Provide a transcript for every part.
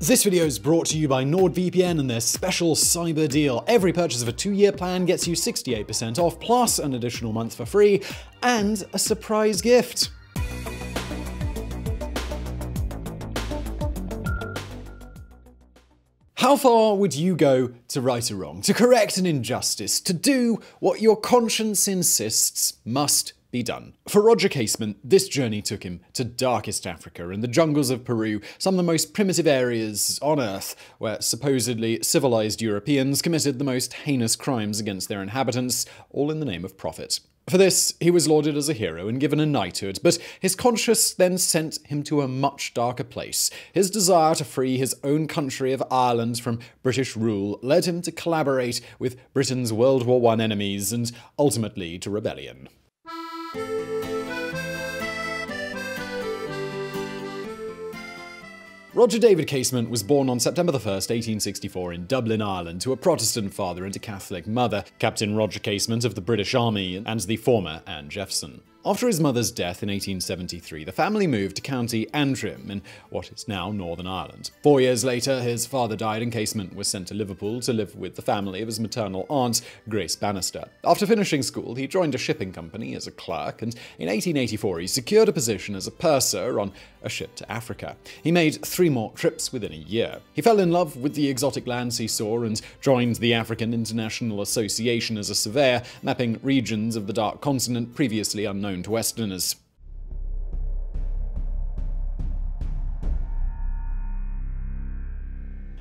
This video is brought to you by NordVPN and their special cyber deal. Every purchase of a 2-year plan gets you 68% off, plus an additional month for free, and a surprise gift. How far would you go to right a wrong, to correct an injustice, to do what your conscience insists must be done? For Roger Casement, this journey took him to darkest Africa and the jungles of Peru, some of the most primitive areas on Earth, where supposedly civilized Europeans committed the most heinous crimes against their inhabitants, all in the name of profit. For this, he was lauded as a hero and given a knighthood, but his conscience then sent him to a much darker place. His desire to free his own country of Ireland from British rule led him to collaborate with Britain's World War I enemies and ultimately to rebellion. Roger David Casement was born on September 1, 1864 in Dublin, Ireland, to a Protestant father and a Catholic mother, Captain Roger Casement of the British Army and the former Anne Jefferson. After his mother's death in 1873, the family moved to County Antrim in what is now Northern Ireland. 4 years later, his father died and Casement was sent to Liverpool to live with the family of his maternal aunt, Grace Bannister. After finishing school, he joined a shipping company as a clerk, and in 1884 he secured a position as a purser on a ship to Africa. He made 3 more trips within a year. He fell in love with the exotic lands he saw and joined the African International Association as a surveyor, mapping regions of the Dark Continent previously unknown to Westerners.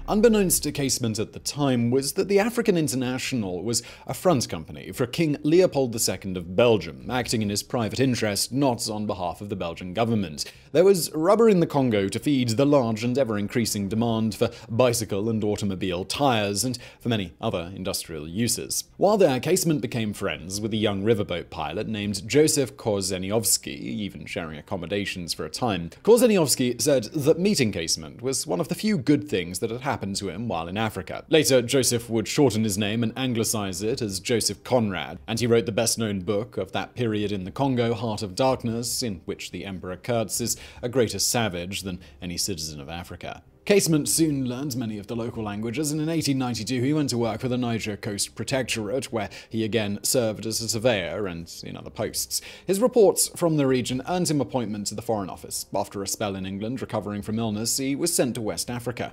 Unbeknownst to Casement at the time was that the African International was a front company for King Leopold II of Belgium, acting in his private interest, not on behalf of the Belgian government. There was rubber in the Congo to feed the large and ever-increasing demand for bicycle and automobile tires, and for many other industrial uses. While there, Casement became friends with a young riverboat pilot named Josef Korzeniowski, even sharing accommodations for a time. Korzeniowski said that meeting Casement was one of the few good things that had happened to him while in Africa. Later, Joseph would shorten his name and anglicize it as Joseph Conrad, and he wrote the best-known book of that period in the Congo, Heart of Darkness, in which the Emperor Kurtz is a greater savage than any citizen of Africa. Casement soon learned many of the local languages, and in 1892 he went to work for the Niger Coast Protectorate, where he again served as a surveyor and in other posts. His reports from the region earned him appointment to the Foreign Office. After a spell in England recovering from illness, he was sent to West Africa.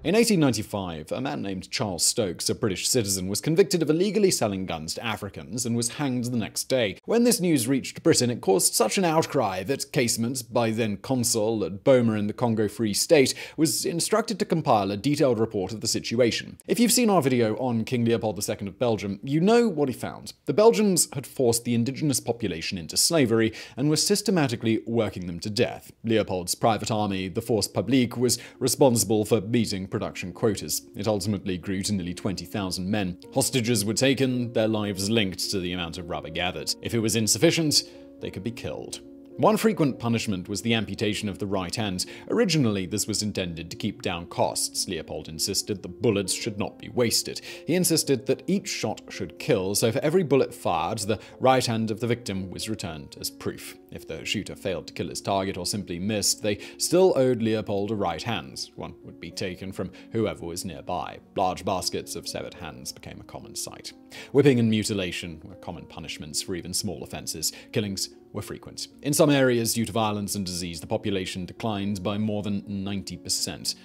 In 1895, a man named Charles Stokes, a British citizen, was convicted of illegally selling guns to Africans and was hanged the next day. When this news reached Britain, it caused such an outcry that Casement, by then consul at Boma in the Congo Free State, was instructed to compile a detailed report of the situation. If you've seen our video on King Leopold II of Belgium, you know what he found. The Belgians had forced the indigenous population into slavery and were systematically working them to death. Leopold's private army, the Force Publique, was responsible for meeting production quotas. It ultimately grew to nearly 20,000 men. Hostages were taken, their lives linked to the amount of rubber gathered. If it was insufficient, they could be killed. One frequent punishment was the amputation of the right hand. Originally, this was intended to keep down costs. Leopold insisted that bullets should not be wasted. He insisted that each shot should kill, so for every bullet fired, the right hand of the victim was returned as proof. If the shooter failed to kill his target or simply missed, they still owed Leopold a right hand. One would be taken from whoever was nearby. Large baskets of severed hands became a common sight. Whipping and mutilation were common punishments for even small offenses. Killings were frequent. In some areas, due to violence and disease, the population declined by more than 90%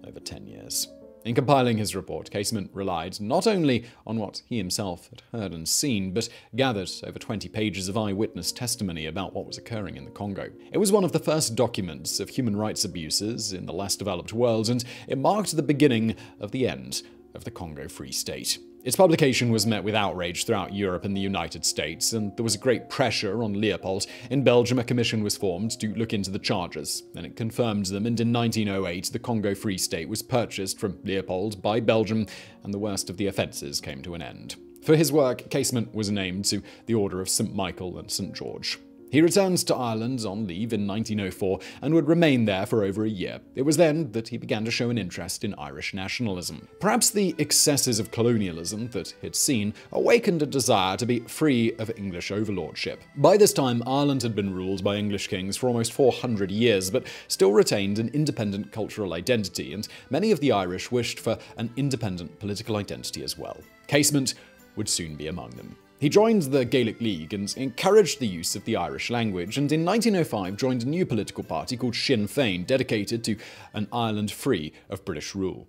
over 10 years. In compiling his report, Casement relied not only on what he himself had heard and seen, but gathered over 20 pages of eyewitness testimony about what was occurring in the Congo. It was one of the first documents of human rights abuses in the less developed world, and it marked the beginning of the end of the Congo Free State. Its publication was met with outrage throughout Europe and the United States, and there was great pressure on Leopold. In Belgium, a commission was formed to look into the charges, and it confirmed them, and in 1908 the Congo Free State was purchased from Leopold by Belgium, and the worst of the offences came to an end. For his work, Casement was named to the Order of St. Michael and St. George. He returned to Ireland on leave in 1904 and would remain there for over a year. It was then that he began to show an interest in Irish nationalism. Perhaps the excesses of colonialism that he'd seen awakened a desire to be free of English overlordship. By this time, Ireland had been ruled by English kings for almost 400 years, but still retained an independent cultural identity, and many of the Irish wished for an independent political identity as well. Casement would soon be among them. He joined the Gaelic League and encouraged the use of the Irish language, and in 1905 joined a new political party called Sinn Fein, dedicated to an Ireland free of British rule.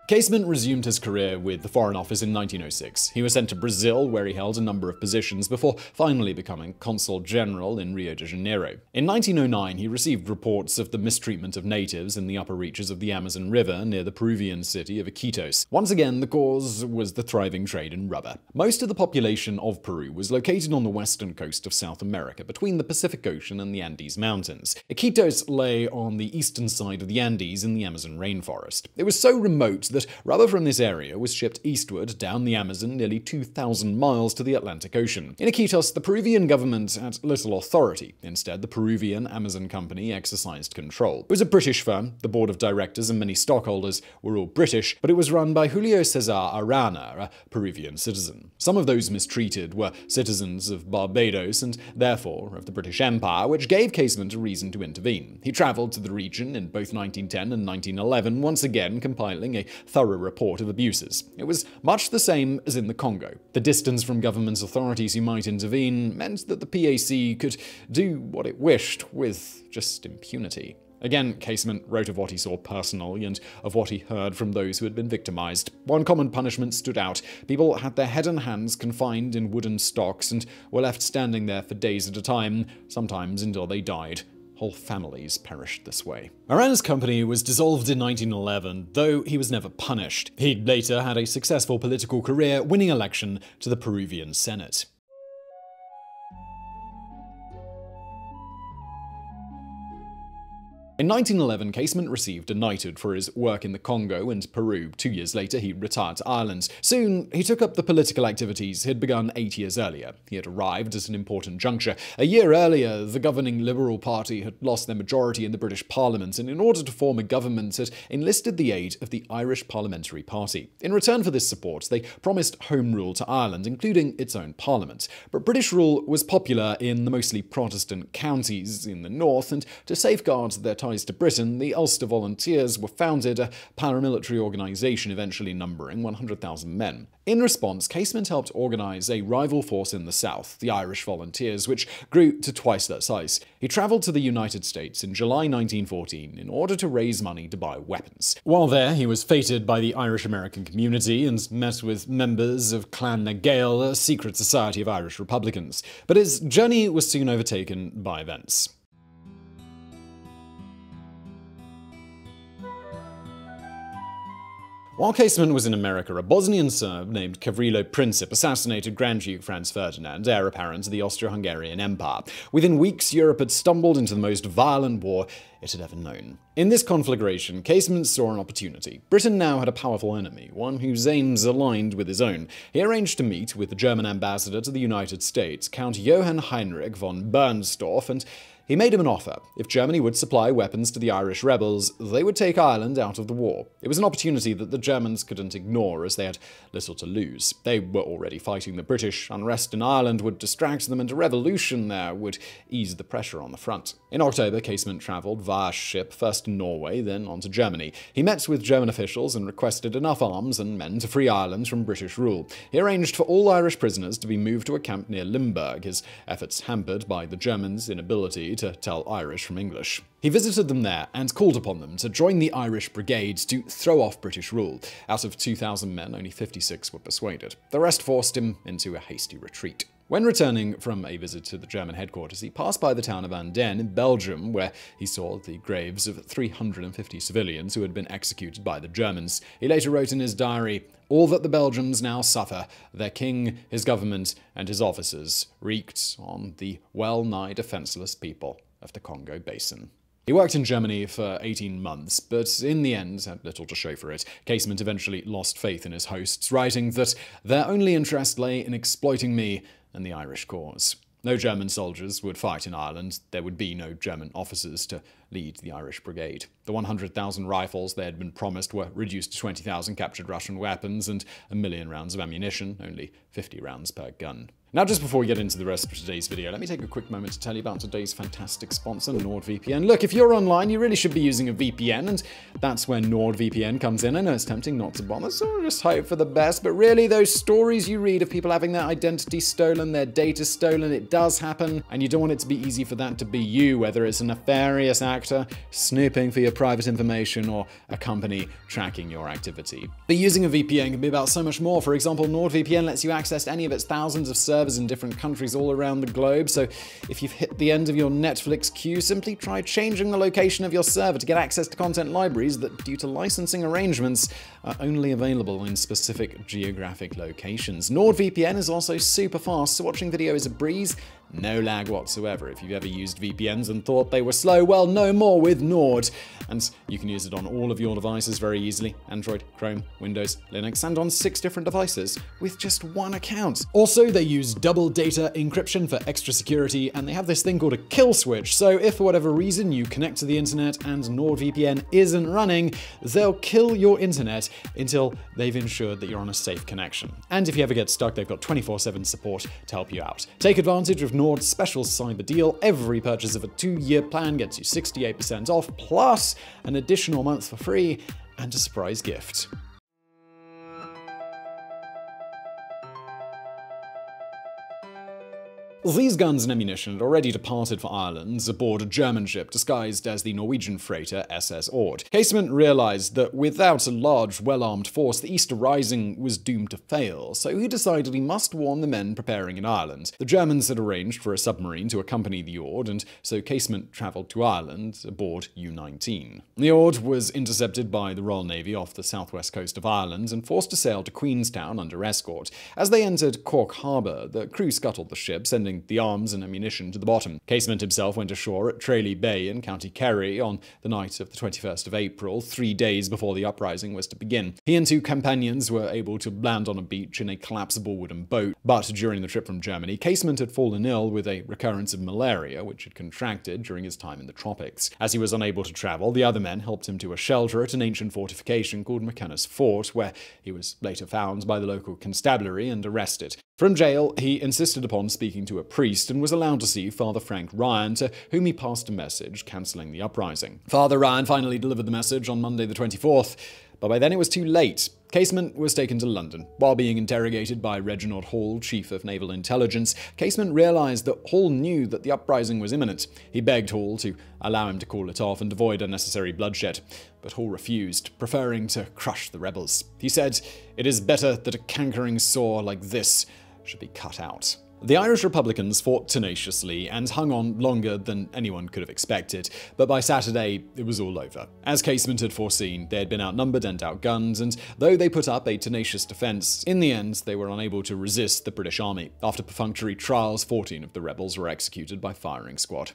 Casement resumed his career with the Foreign Office in 1906. He was sent to Brazil, where he held a number of positions before finally becoming Consul General in Rio de Janeiro. In 1909, he received reports of the mistreatment of natives in the upper reaches of the Amazon River near the Peruvian city of Iquitos. Once again, the cause was the thriving trade in rubber. Most of the population of Peru was located on the western coast of South America, between the Pacific Ocean and the Andes Mountains. Iquitos lay on the eastern side of the Andes in the Amazon rainforest. It was so remote that rubber from this area was shipped eastward down the Amazon nearly 2,000 miles to the Atlantic Ocean. In Iquitos, the Peruvian government had little authority. Instead, the Peruvian Amazon Company exercised control. It was a British firm. The board of directors and many stockholders were all British, but it was run by Julio Cesar Arana, a Peruvian citizen. Some of those mistreated were citizens of Barbados and therefore of the British Empire, which gave Casement a reason to intervene. He travelled to the region in both 1910 and 1911, once again compiling a thorough report of abuses. It was much the same as in the Congo. The distance from government authorities who might intervene meant that the PAC could do what it wished with just impunity. Again, Casement wrote of what he saw personally and of what he heard from those who had been victimized. One common punishment stood out. People had their head and hands confined in wooden stocks and were left standing there for days at a time, sometimes until they died. Whole families perished this way. Arana's company was dissolved in 1911, though he was never punished. He later had a successful political career, winning election to the Peruvian Senate. In 1911, Casement received a knighthood for his work in the Congo and Peru. 2 years later, he retired to Ireland. Soon, he took up the political activities he'd begun 8 years earlier. He had arrived at an important juncture. A year earlier, the governing Liberal Party had lost their majority in the British Parliament, and in order to form a government, had enlisted the aid of the Irish Parliamentary Party. In return for this support, they promised home rule to Ireland, including its own parliament. But British rule was popular in the mostly Protestant counties in the north, and to safeguard their ties to Britain, the Ulster Volunteers were founded, a paramilitary organisation eventually numbering 100,000 men. In response, Casement helped organise a rival force in the south, the Irish Volunteers, which grew to twice that size. He travelled to the United States in July 1914 in order to raise money to buy weapons. While there, he was feted by the Irish-American community and met with members of Clan Gael, a secret society of Irish Republicans. But his journey was soon overtaken by events. While Casement was in America, a Bosnian Serb named Gavrilo Princip assassinated Grand Duke Franz Ferdinand, heir apparent to the Austro-Hungarian Empire. Within weeks, Europe had stumbled into the most violent war it had ever known. In this conflagration, Casement saw an opportunity. Britain now had a powerful enemy, one whose aims aligned with his own. He arranged to meet with the German ambassador to the United States, Count Johann Heinrich von Bernstorff, and he made him an offer. If Germany would supply weapons to the Irish rebels, they would take Ireland out of the war. It was an opportunity that the Germans couldn't ignore, as they had little to lose. They were already fighting the British. Unrest in Ireland would distract them, and a revolution there would ease the pressure on the front. In October, Casement travelled via ship, first to Norway, then on to Germany. He met with German officials and requested enough arms and men to free Ireland from British rule. He arranged for all Irish prisoners to be moved to a camp near Limburg, his efforts hampered by the Germans' inability to tell Irish from English. He visited them there and called upon them to join the Irish Brigade to throw off British rule. Out of 2,000 men, only 56 were persuaded. The rest forced him into a hasty retreat. When returning from a visit to the German headquarters, he passed by the town of Andenne in Belgium, where he saw the graves of 350 civilians who had been executed by the Germans. He later wrote in his diary, "All that the Belgians now suffer, their king, his government, and his officers, wreaked on the well-nigh defenseless people of the Congo Basin." He worked in Germany for 18 months, but in the end had little to show for it. Casement eventually lost faith in his hosts, writing that their only interest lay in exploiting me and the Irish cause. No German soldiers would fight in Ireland. There would be no German officers to lead the Irish Brigade. The 100,000 rifles they had been promised were reduced to 20,000 captured Russian weapons and 1 million rounds of ammunition, only 50 rounds per gun. Now, just before we get into the rest of today's video, let me take a quick moment to tell you about today's fantastic sponsor, NordVPN. Look, if you're online, you really should be using a VPN, and that's where NordVPN comes in. I know it's tempting not to bomb us or just hope for the best, but really, those stories you read of people having their identity stolen, their data stolen, it does happen, and you don't want it to be easy for that to be you, whether it's a nefarious actor snooping for your private information or a company tracking your activity. But using a VPN can be about so much more. For example, NordVPN lets you access any of its thousands of servers in different countries all around the globe, so if you've hit the end of your Netflix queue, simply try changing the location of your server to get access to content libraries that, due to licensing arrangements, are only available in specific geographic locations. NordVPN is also super fast, so watching video is a breeze. No lag whatsoever. If you've ever used VPNs and thought they were slow, well, no more with Nord. And you can use it on all of your devices very easily. Android, Chrome, Windows, Linux, and on 6 different devices with just one account. Also, they use double data encryption for extra security, and they have this thing called a kill switch. So if for whatever reason you connect to the internet and NordVPN isn't running, they'll kill your internet until they've ensured that you're on a safe connection. And if you ever get stuck, they've got 24/7 support to help you out. Take advantage of Nord's special cyber deal. Every purchase of a 2-year plan gets you 68% off, plus an additional month for free and a surprise gift. These guns and ammunition had already departed for Ireland aboard a German ship disguised as the Norwegian freighter SS Ord. Casement realized that without a large, well-armed force, the Easter Rising was doomed to fail, so he decided he must warn the men preparing in Ireland. The Germans had arranged for a submarine to accompany the Ord, and so Casement travelled to Ireland aboard U-19. The Ord was intercepted by the Royal Navy off the southwest coast of Ireland and forced to sail to Queenstown under escort. As they entered Cork Harbor, the crew scuttled the ship, sending the arms and ammunition to the bottom. Casement himself went ashore at Tralee Bay in County Kerry on the night of the 21st of April, 3 days before the uprising was to begin. He and 2 companions were able to land on a beach in a collapsible wooden boat, but during the trip from Germany, Casement had fallen ill with a recurrence of malaria, which had contracted during his time in the tropics. As he was unable to travel, the other men helped him to a shelter at an ancient fortification called McKenna's Fort, where he was later found by the local constabulary and arrested. From jail, he insisted upon speaking to a priest and was allowed to see Father Frank Ryan, to whom he passed a message cancelling the uprising. Father Ryan finally delivered the message on Monday the 24th, but by then it was too late. Casement was taken to London. While being interrogated by Reginald Hall, Chief of Naval Intelligence, Casement realised that Hall knew that the uprising was imminent. He begged Hall to allow him to call it off and avoid unnecessary bloodshed, but Hall refused, preferring to crush the rebels. He said, "It is better that a cankering sore like this should be cut out." The Irish Republicans fought tenaciously and hung on longer than anyone could have expected, but by Saturday it was all over. As Casement had foreseen, they had been outnumbered and outgunned, and though they put up a tenacious defence, in the end they were unable to resist the British army. After perfunctory trials, 14 of the rebels were executed by firing squad.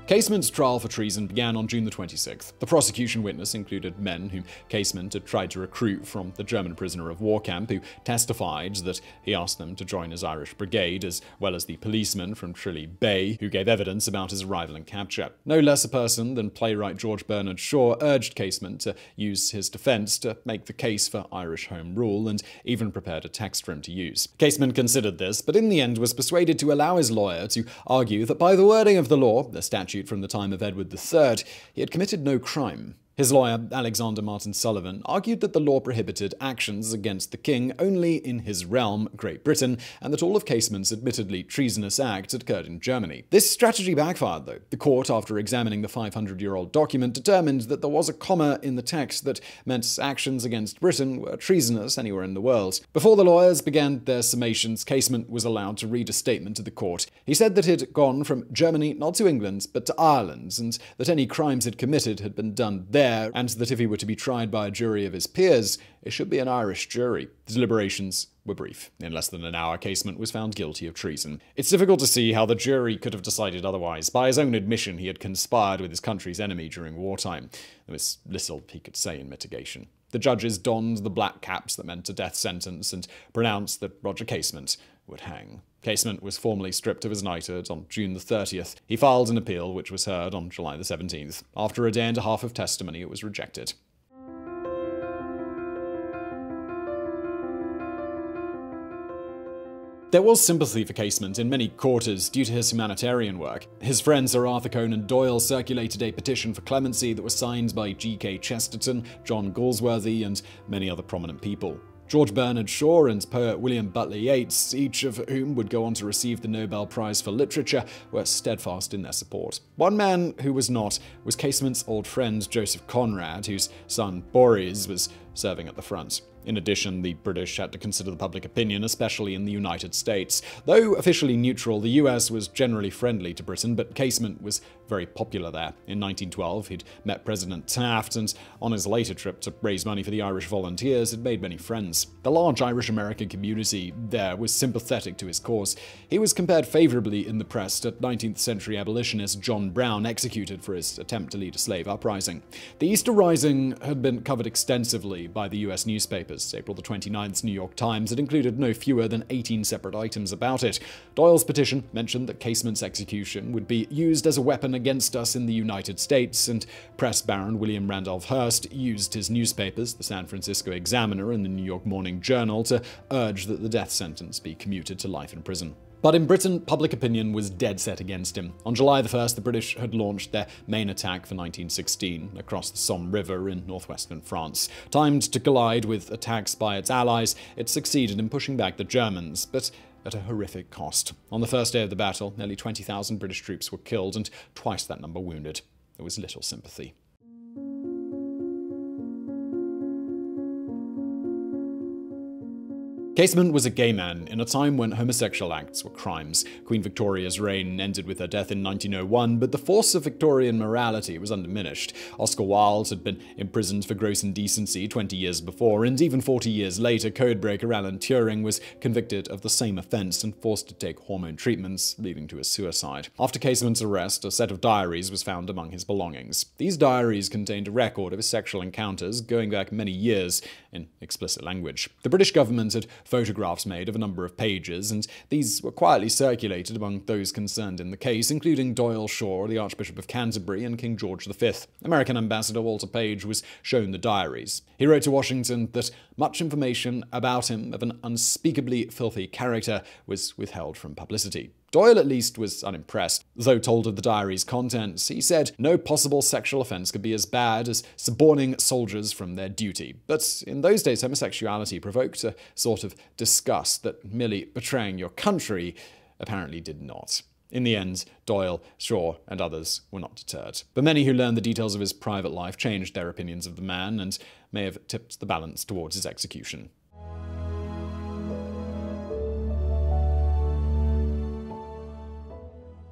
Casement's trial for treason began on June the 26th. The prosecution witness included men whom Casement had tried to recruit from the German prisoner of war camp, who testified that he asked them to join his Irish brigade, as well as the policeman from Tralee Bay, who gave evidence about his arrival and capture. No less a person than playwright George Bernard Shaw urged Casement to use his defence to make the case for Irish Home Rule, and even prepared a text for him to use. Casement considered this, but in the end was persuaded to allow his lawyer to argue that by the wording of the law, the statute from the time of Edward III, he had committed no crime. His lawyer, Alexander Martin Sullivan, argued that the law prohibited actions against the king only in his realm, Great Britain, and that all of Casement's admittedly treasonous acts had occurred in Germany. This strategy backfired, though. The court, after examining the 500-year-old document, determined that there was a comma in the text that meant actions against Britain were treasonous anywhere in the world. Before the lawyers began their summations, Casement was allowed to read a statement to the court. He said that he'd gone from Germany not to England, but to Ireland, and that any crimes he'd committed had been done there, there, and that if he were to be tried by a jury of his peers, it should be an Irish jury. The deliberations were brief. In less than an hour, Casement was found guilty of treason. It's difficult to see how the jury could have decided otherwise. By his own admission, he had conspired with his country's enemy during wartime. There was little he could say in mitigation. The judges donned the black caps that meant a death sentence and pronounced that Roger Casement would hang. Casement was formally stripped of his knighthood on June the 30th. He filed an appeal, which was heard on July the 17th. After a day and a half of testimony, it was rejected. There was sympathy for Casement in many quarters due to his humanitarian work. His friend Sir Arthur Conan Doyle circulated a petition for clemency that was signed by G.K. Chesterton, John Galsworthy, and many other prominent people. George Bernard Shaw and poet William Butler Yeats, each of whom would go on to receive the Nobel Prize for Literature, were steadfast in their support. One man who was not was Casement's old friend Joseph Conrad, whose son Boris was serving at the front. In addition, the British had to consider the public opinion, especially in the United States. Though officially neutral, the US was generally friendly to Britain, but Casement was very popular there. In 1912, he'd met President Taft, and on his later trip to raise money for the Irish Volunteers, had made many friends. The large Irish-American community there was sympathetic to his cause. He was compared favorably in the press to 19th century abolitionist John Brown, executed for his attempt to lead a slave uprising. The Easter Rising had been covered extensively by the US newspapers. April the 29th's New York Times had included no fewer than 18 separate items about it. Doyle's petition mentioned that Casement's execution would be used as a weapon against us in the United States, and press baron William Randolph Hearst used his newspapers, the San Francisco Examiner and the New York Morning Journal, to urge that the death sentence be commuted to life in prison. But in Britain, public opinion was dead set against him. On July the 1st, the British had launched their main attack for 1916 across the Somme River in northwestern France. Timed to collide with attacks by its allies, it succeeded in pushing back the Germans, but at a horrific cost. On the first day of the battle, nearly 20,000 British troops were killed and twice that number wounded. There was little sympathy. Casement was a gay man in a time when homosexual acts were crimes. Queen Victoria's reign ended with her death in 1901, but the force of Victorian morality was undiminished. Oscar Wilde had been imprisoned for gross indecency 20 years before, and even 40 years later, codebreaker Alan Turing was convicted of the same offense and forced to take hormone treatments, leading to his suicide. After Casement's arrest, a set of diaries was found among his belongings. These diaries contained a record of his sexual encounters going back many years in explicit language. The British government had photographs made of a number of pages, and these were quietly circulated among those concerned in the case, including Doyle Shaw, the Archbishop of Canterbury, and King George V. American Ambassador Walter Page was shown the diaries. He wrote to Washington that much information about him of an unspeakably filthy character was withheld from publicity. Doyle at least was unimpressed. Though told of the diary's contents, he said no possible sexual offense could be as bad as suborning soldiers from their duty. But in those days, homosexuality provoked a sort of disgust that merely betraying your country apparently did not. In the end, Doyle, Shaw, and others were not deterred. But many who learned the details of his private life changed their opinions of the man and may have tipped the balance towards his execution.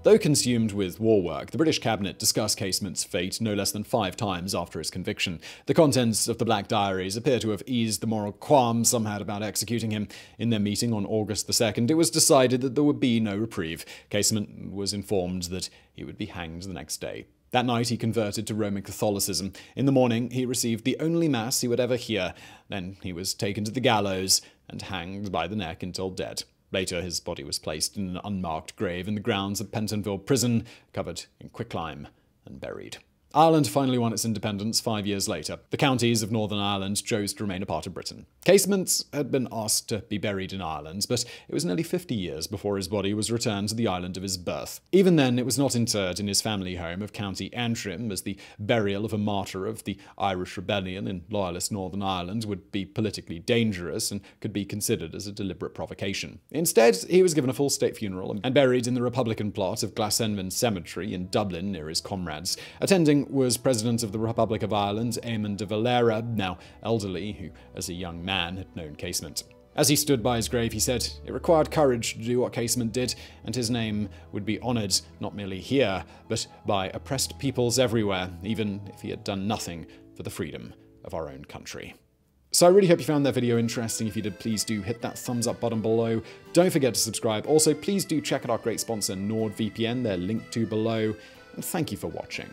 Though consumed with war work, the British cabinet discussed Casement's fate no less than 5 times after his conviction. The contents of the Black Diaries appear to have eased the moral qualms some had about executing him. In their meeting on August the 2nd, it was decided that there would be no reprieve. Casement was informed that he would be hanged the next day. That night, he converted to Roman Catholicism. In the morning, he received the only mass he would ever hear. Then he was taken to the gallows and hanged by the neck until dead. Later, his body was placed in an unmarked grave in the grounds of Pentonville Prison, covered in quicklime, and buried. Ireland finally won its independence 5 years later. The counties of Northern Ireland chose to remain a part of Britain. Casement had been asked to be buried in Ireland, but it was nearly 50 years before his body was returned to the island of his birth. Even then, it was not interred in his family home of County Antrim, as the burial of a martyr of the Irish Rebellion in loyalist Northern Ireland would be politically dangerous and could be considered as a deliberate provocation. Instead, he was given a full state funeral and buried in the Republican plot of Glasenvin Cemetery in Dublin near his comrades. Attending was President of the Republic of Ireland, Eamon de Valera, now elderly, who as a young man had known Casement. As he stood by his grave, he said it required courage to do what Casement did, and his name would be honoured not merely here, but by oppressed peoples everywhere, even if he had done nothing for the freedom of our own country. So I really hope you found that video interesting. If you did, please do hit that thumbs up button below. Don't forget to subscribe. Also, please do check out our great sponsor NordVPN. They're linked to below. And thank you for watching.